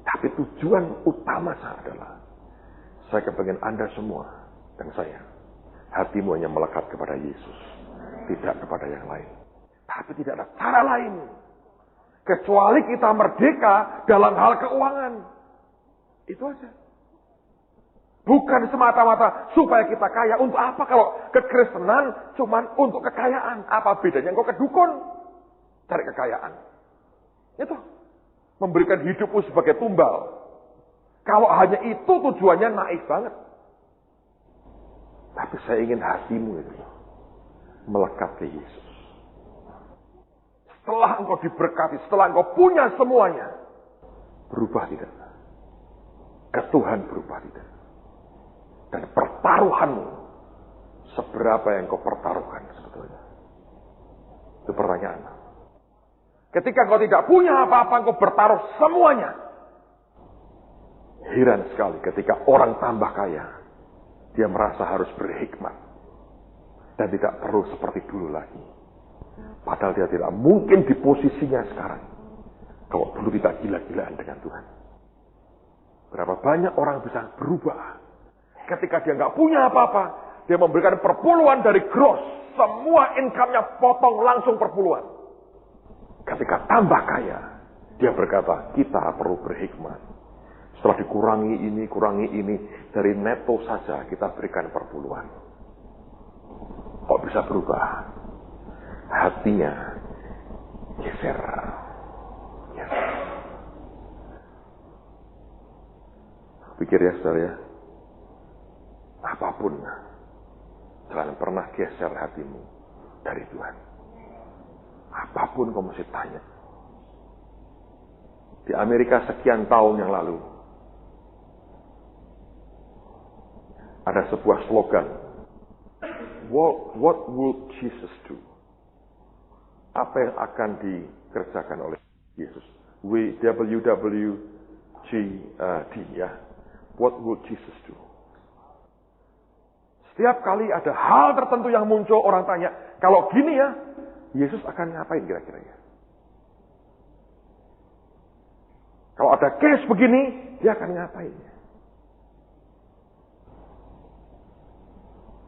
Tapi tujuan utama saya adalah saya kepengen Anda semua dan saya, hatimu hanya melekat kepada Yesus, tidak kepada yang lain. Tapi tidak ada cara lain kecuali kita merdeka dalam hal keuangan. Itu aja. Bukan semata-mata supaya kita kaya. Untuk apa kalau kekristenan cuman untuk kekayaan? Apa bedanya engkau ke dukun cari kekayaan? Itu memberikan hidupmu sebagai tumbal. Kalau hanya itu tujuannya naif banget. Tapi saya ingin hatimu itu melekat ke Yesus. Setelah engkau diberkati, setelah engkau punya semuanya, berubah tidak? Ke Tuhan berubah tidak? Dan pertaruhanmu, seberapa yang kau pertaruhkan sebetulnya? Itu pertanyaan. Ketika kau tidak punya apa-apa, kau bertaruh semuanya. Heran sekali ketika orang tambah kaya, dia merasa harus berhikmat. Dan tidak perlu seperti dulu lagi. Padahal dia tidak mungkin di posisinya sekarang. Kalau dulu tidak gila-gilaan dengan Tuhan. Berapa banyak orang bisa berubah. Ketika dia nggak punya apa-apa, dia memberikan perpuluhan dari gross. Semua income-nya potong langsung perpuluhan. Ketika tambah kaya, dia berkata, kita perlu berhikmat. Setelah dikurangi ini, dari neto saja kita berikan perpuluhan. Kok bisa berubah? Hatinya geser. Pikir ya saudara ya, apapun, jangan pernah geser hatimu dari Tuhan. Apapun kamu mesti tanya. Di Amerika sekian tahun yang lalu, ada sebuah slogan, What would Jesus do? Apa yang akan dikerjakan oleh Yesus? WWJD ya. What would Jesus do? Setiap kali ada hal tertentu yang muncul, orang tanya, kalau gini ya, Yesus akan ngapain kira-kira ya? Kalau ada case begini, dia akan ngapain ya?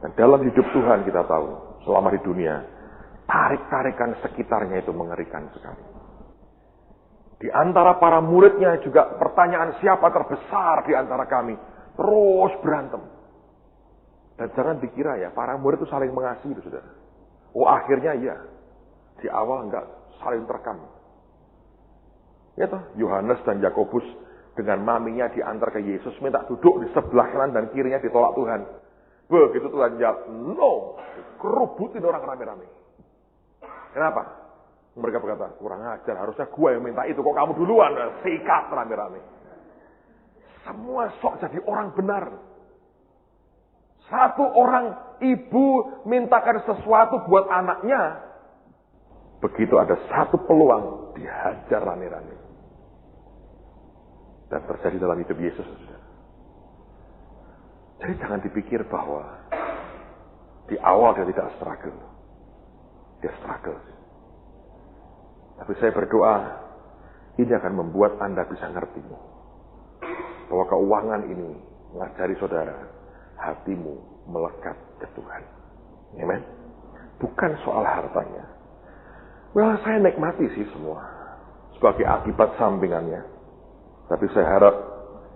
Dan dalam hidup Tuhan kita tahu, selama di dunia, tarik-tarikan sekitarnya itu mengerikan sekali. Di antara para muridnya juga pertanyaan siapa terbesar di antara kami. Terus berantem. Dan jangan dikira ya, para murid itu saling mengasihi itu saudara. Oh akhirnya ya, di awal enggak saling terkam. Ya toh, Yohanes dan Yakobus dengan maminya diantar ke Yesus, minta duduk di sebelah kanan dan kirinya, ditolak Tuhan. Begitu Tuhan jawab, no, kerubutin orang rame-rame. Kenapa? Mereka berkata, kurang ajar, harusnya gue yang minta itu, kok kamu duluan? Sikat rame-rame. Semua sok jadi orang benar. Satu orang ibu mintakan sesuatu buat anaknya. Begitu ada satu peluang, dihajar rame-rame. Dan terjadi dalam hidup Yesus. Jadi jangan dipikir bahwa di awal dia tidak struggle. Dia struggle. Tapi saya berdoa, ini akan membuat Anda bisa ngerti bahwa keuangan ini mengajari saudara, hatimu melekat ke Tuhan. Amen. Bukan soal hartanya. Well, saya nikmati sih semua sebagai akibat sampingannya. Tapi saya harap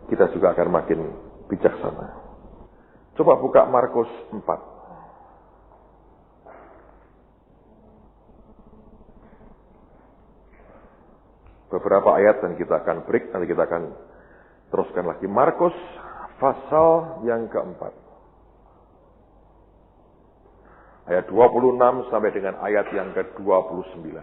kita juga akan makin bijaksana. Coba buka Markus 4. Beberapa ayat dan kita akan break, nanti kita akan teruskan lagi. Markus pasal yang keempat. Ayat 26 sampai dengan ayat yang ke-29.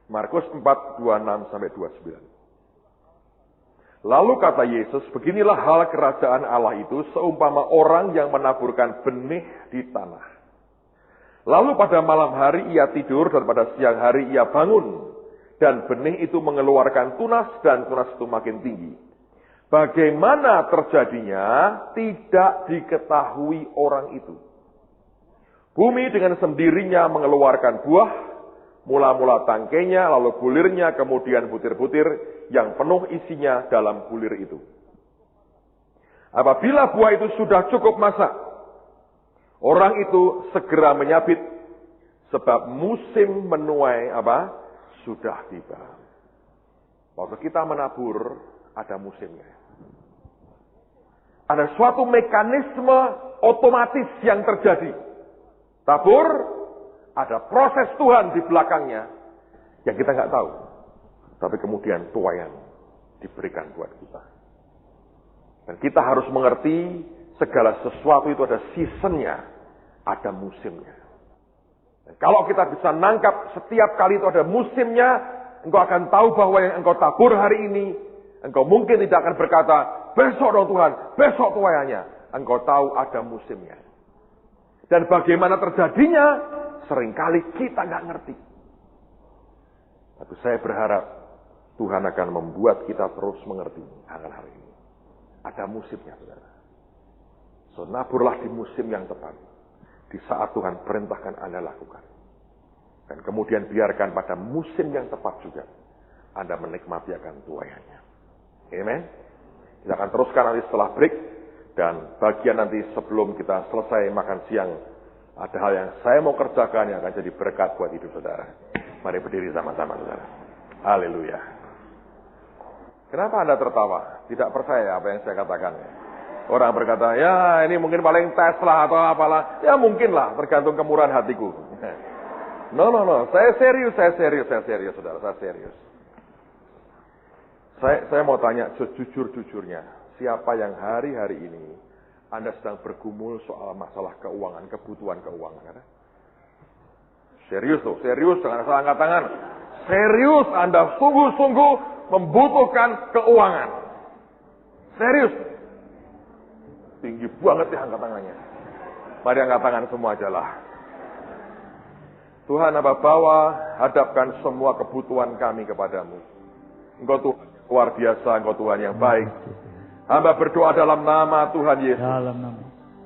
Markus 4, 26 sampai 29. Lalu kata Yesus, beginilah hal kerajaan Allah itu seumpama orang yang menaburkan benih di tanah. Lalu pada malam hari ia tidur dan pada siang hari ia bangun. Dan benih itu mengeluarkan tunas dan tunas itu makin tinggi. Bagaimana terjadinya tidak diketahui orang itu. Bumi dengan sendirinya mengeluarkan buah. Mula-mula tangkainya, lalu bulirnya, kemudian butir-butir yang penuh isinya dalam bulir itu. Apabila buah itu sudah cukup masak, orang itu segera menyabit, sebab musim menuai sudah tiba. Waktu kita menabur, ada musimnya. Ada suatu mekanisme otomatis yang terjadi. Tabur, ada proses Tuhan di belakangnya yang kita nggak tahu. Tapi kemudian tuaian diberikan buat kita. Dan kita harus mengerti segala sesuatu itu ada seasonnya, ada musimnya. Dan kalau kita bisa nangkap setiap kali itu ada musimnya, engkau akan tahu bahwa yang engkau tabur hari ini, engkau mungkin tidak akan berkata, besok dong Tuhan, besok tuaiannya. Engkau tahu ada musimnya. Dan bagaimana terjadinya, seringkali kita nggak ngerti. Tapi saya berharap Tuhan akan membuat kita terus mengerti hal-hal ini. Ada musimnya, saudara. So, naburlah di musim yang tepat. Di saat Tuhan perintahkan Anda lakukan. Dan kemudian biarkan pada musim yang tepat juga Anda menikmati akan tuaiannya. Amen. Kita akan teruskan nanti setelah break. Dan bagian nanti sebelum kita selesai makan siang, ada hal yang saya mau kerjakan yang akan jadi berkat buat hidup saudara. Mari berdiri sama-sama saudara. Haleluya. Kenapa Anda tertawa? Tidak percaya apa yang saya katakan. Orang berkata, ya ini mungkin paling tes lah atau apalah. Ya mungkin lah, tergantung kemurahan hatiku. No. Saya serius saudara. Saya serius. Saya mau tanya sejujur-jujurnya. Siapa yang hari-hari ini Anda sedang bergumul soal masalah keuangan, kebutuhan keuangan. Serius tuh, serius, jangan asal angkat tangan. Serius Anda sungguh-sungguh membutuhkan keuangan. Serius. Tinggi banget ya angkat tangannya. Mari angkat tangan semua aja lah. Tuhan Bapa bawa, hadapkan semua kebutuhan kami kepadamu. Engkau Tuhan luar biasa, Engkau Tuhan yang baik. Hamba berdoa dalam nama Tuhan Yesus.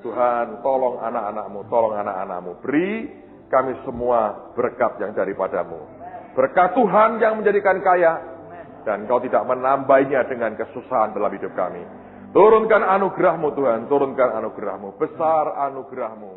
Tuhan, tolong anak-anakmu. Beri kami semua berkat yang daripadamu. Berkat Tuhan yang menjadikan kaya. Dan Engkau tidak menambahnya dengan kesusahan dalam hidup kami. Turunkan anugerah-Mu Tuhan, turunkan anugerah-Mu. Besar anugerah-Mu.